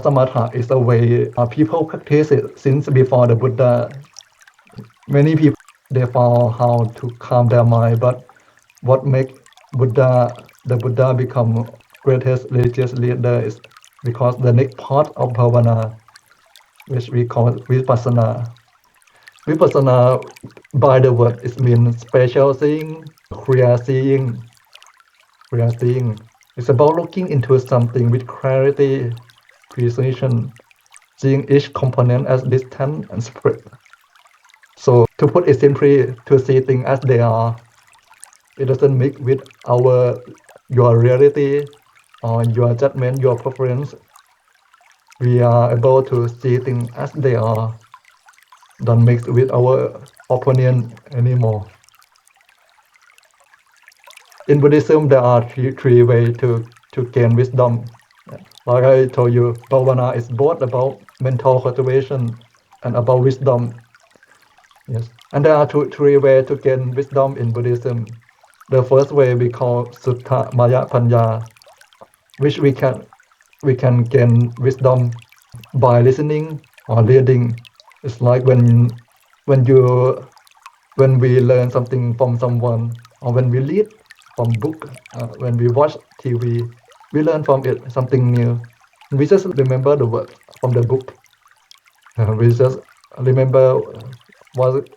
samatha is a way people practice it since before the Buddha. Many people, they found how to calm their mind, but what makes the Buddha become greatest religious leader is because the next part of bhavana, which we call Vipassanā. Vipassana, by the word, it means special seeing, clear seeing. Clear seeing. It's about looking into something with clarity, precision, seeing each component as distant and separate. So to put it simply, to see things as they are, it doesn't mix with your reality or your judgment, your preference. We are able to see things as they are, don't mix with our opinion anymore. In Buddhism, there are three ways to gain wisdom. Like I told you, Bhavana is both about mental cultivation and about wisdom. Yes, and there are three ways to gain wisdom in Buddhism. The first way we call Sutta Maya Panya, which we can gain wisdom by listening or reading. It's like when we learn something from someone, or when we read from book, when we watch TV, we learn from it something new. We just remember the word from the book. We just remember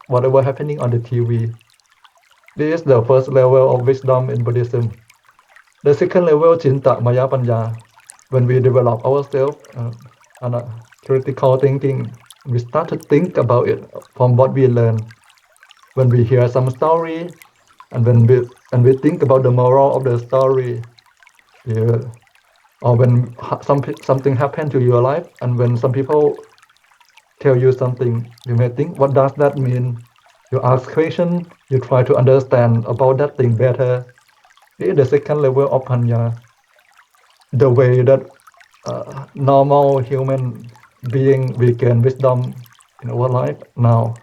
whatever happening on the TV. This is the first level of wisdom in Buddhism. The second level, Cinta Maya Panya, when we develop ourselves and critical thinking, we start to think about it from what we learn. When we hear some story, and when we think about the moral of the story, or when something happened to your life, and when some people tell you something, you may think, what does that mean? You ask questions, you try to understand about that thing better. This is the second level of Panya. The way that normal human being we gain wisdom in our life now.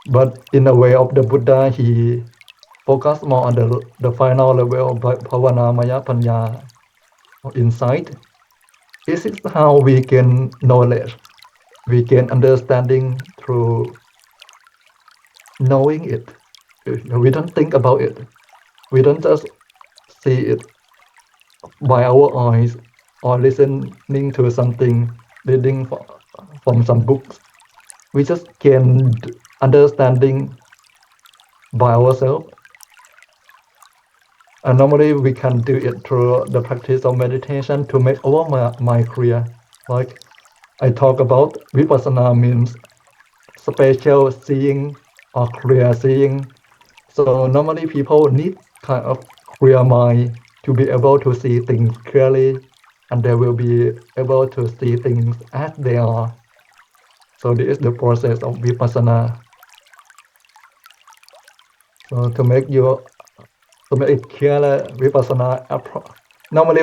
But in the way of the Buddha, he focused more on the final level of Bhavana Maya Panya, or insight. This is how we gain knowledge. We gain understanding through knowing it. We don't think about it. We don't just see it by our eyes or listening to something, reading from some books. We just gain understanding by ourselves. And normally we can do it through the practice of meditation to make our mind clear. Like I talk about, Vipassana means spatial seeing or clear seeing. So normally people need kind of clear mind to be able to see things clearly, and they will be able to see things as they are. So this is the process of Vipassana. So to make it clear, Vipassana normally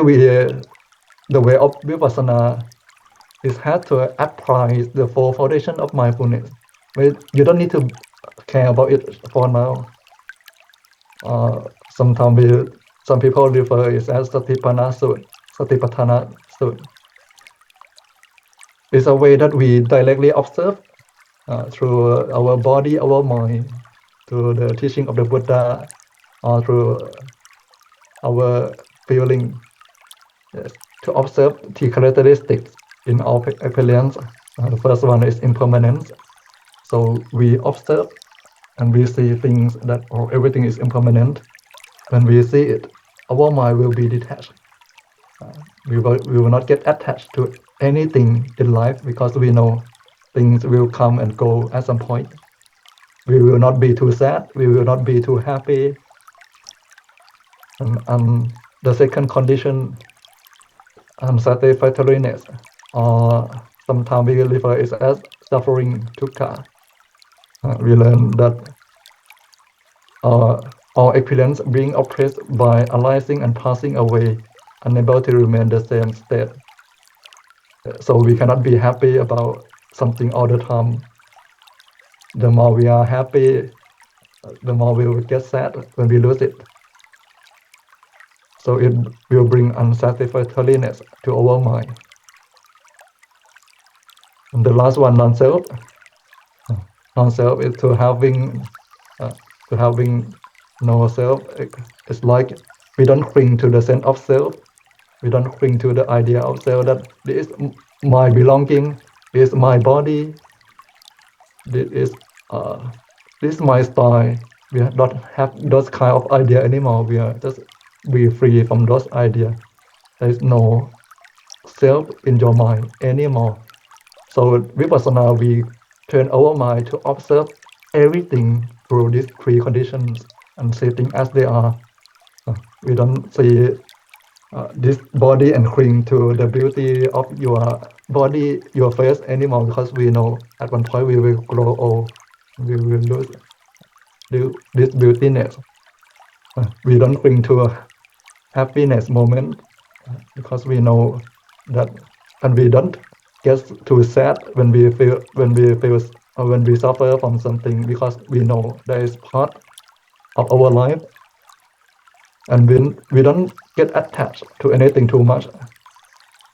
the way of Vipassana is how to apply the four foundation of mindfulness. You don't need to care about it for now. Sometimes some people refer it as Satipatthana Sut. It's a way that we directly observe through our body, our mind, through the teaching of the Buddha, or through our feeling. Yes, to observe the characteristics in all appearance. The first one is impermanence. So we observe and we see things that everything is impermanent. When we see it, our mind will be detached. We will not get attached to anything in life because we know things will come and go at some point. We will not be too sad. We will not be too happy. And the second condition, unsatisfactoriness, or sometimes we refer it as suffering, dukkha. We learn that our experience being oppressed by arising and passing away, unable to remain the same state. So we cannot be happy about something all the time. The more we are happy, the more we will get sad when we lose it. So it will bring unsatisfactoriness to our mind. And the last one, non-self. Non-self is to having no self. It's like we don't cling to the sense of self. We don't cling to the idea of self that this is my belonging, this is my body, this is my style. We don't have those kind of idea anymore. We are just be free from those idea. There is no self in your mind anymore. So Vipassana, we train our mind to observe everything through these three conditions and see things as they are. We don't see this body and cling to the beauty of your body, your face anymore, because we know at one point we will grow old, we will lose this beautiness. We don't cling to a happiness moment because we know that, and we don't get too sad when we feel when we suffer from something, because we know that is part of our life, and we don't get attached to anything too much.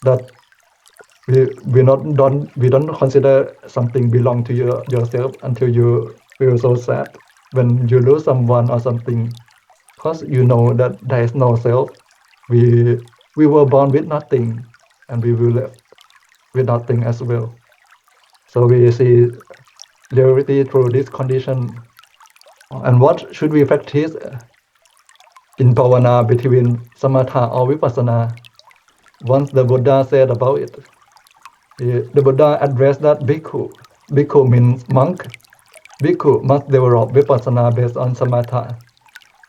That we don't consider something belong to yourself until you feel so sad when you lose someone or something, because you know that there is no self. We were born with nothing, and we will live with nothing as well. So we see reality through this condition. And what should we practice in Bhavana between Samatha or Vipassana? Once the Buddha said about it, the Buddha addressed that bhikkhu. Bhikkhu means monk. Bhikkhu must develop Vipassana based on Samatha.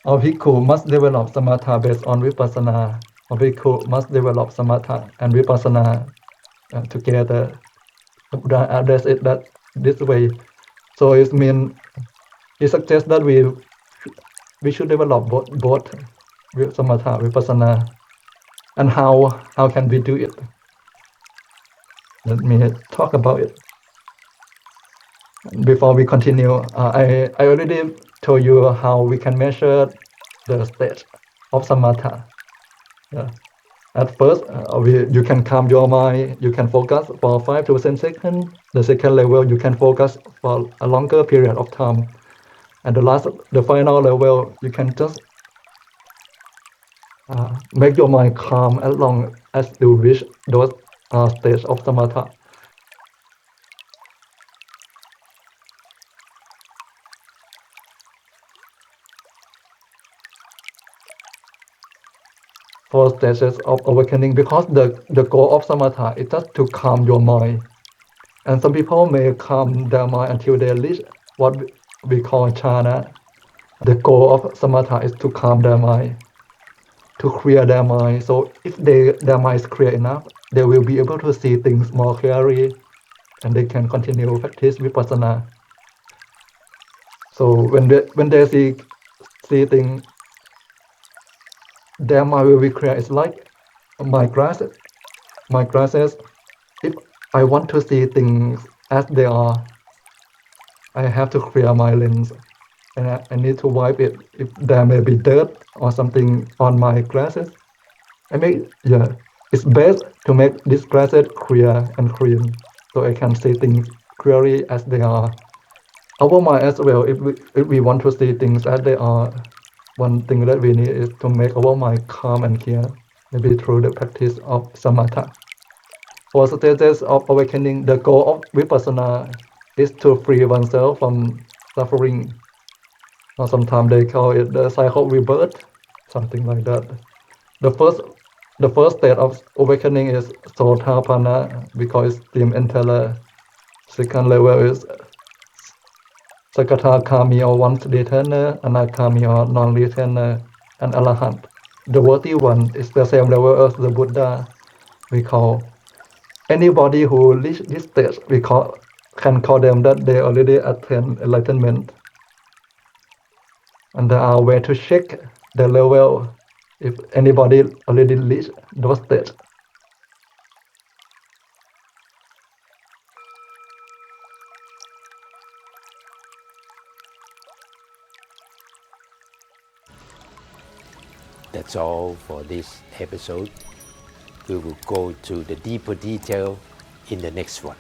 Or bhikkhu must develop Samatha based on Vipassana. Or bhikkhu must develop Samatha and Vipassana together. The Buddha addressed it that this way. So it means he suggests that we should develop both Samatha, Vipassana. And how can we do it? Let me talk about it. Before we continue, I already told you how we can measure the state of samatha. At first, you can calm your mind, you can focus for 5 to 10 seconds. The second level, you can focus for a longer period of time. And the final level, you can just make your mind calm as long as you reach those stages of samatha. For stages of awakening, because the goal of samatha is just to calm your mind. And some people may calm their mind until they reach what we call jhana. The goal of samatha is to calm their mind, to clear their mind. So if their mind is clear enough, they will be able to see things more clearly, and they can continue practice vipassana. So when they see things, their mind will be clear. It's like my glasses. My glasses. If I want to see things as they are, I have to clear my lens, and I need to wipe it if there may be dirt or something on my glasses. It's best to make these glasses clear and clean, so I can see things clearly as they are. Our mind as well, if we want to see things as they are, one thing that we need is to make our mind calm and clear, maybe through the practice of samatha. For stages of awakening, the goal of vipassana is to free oneself from suffering. Or sometimes they call it the cycle of rebirth, something like that. The first state of awakening is sotapanna, because it's dim and teller. Second level is Sakatagami, or once returner, Anagami, or non-returner, and Arahant. The worthy one is the same level as the Buddha. We call anybody who reach this stage, can call them that they already attain enlightenment. And there are ways to check the level if anybody already reached those stages. That's all for this episode. We will go to the deeper detail in the next one.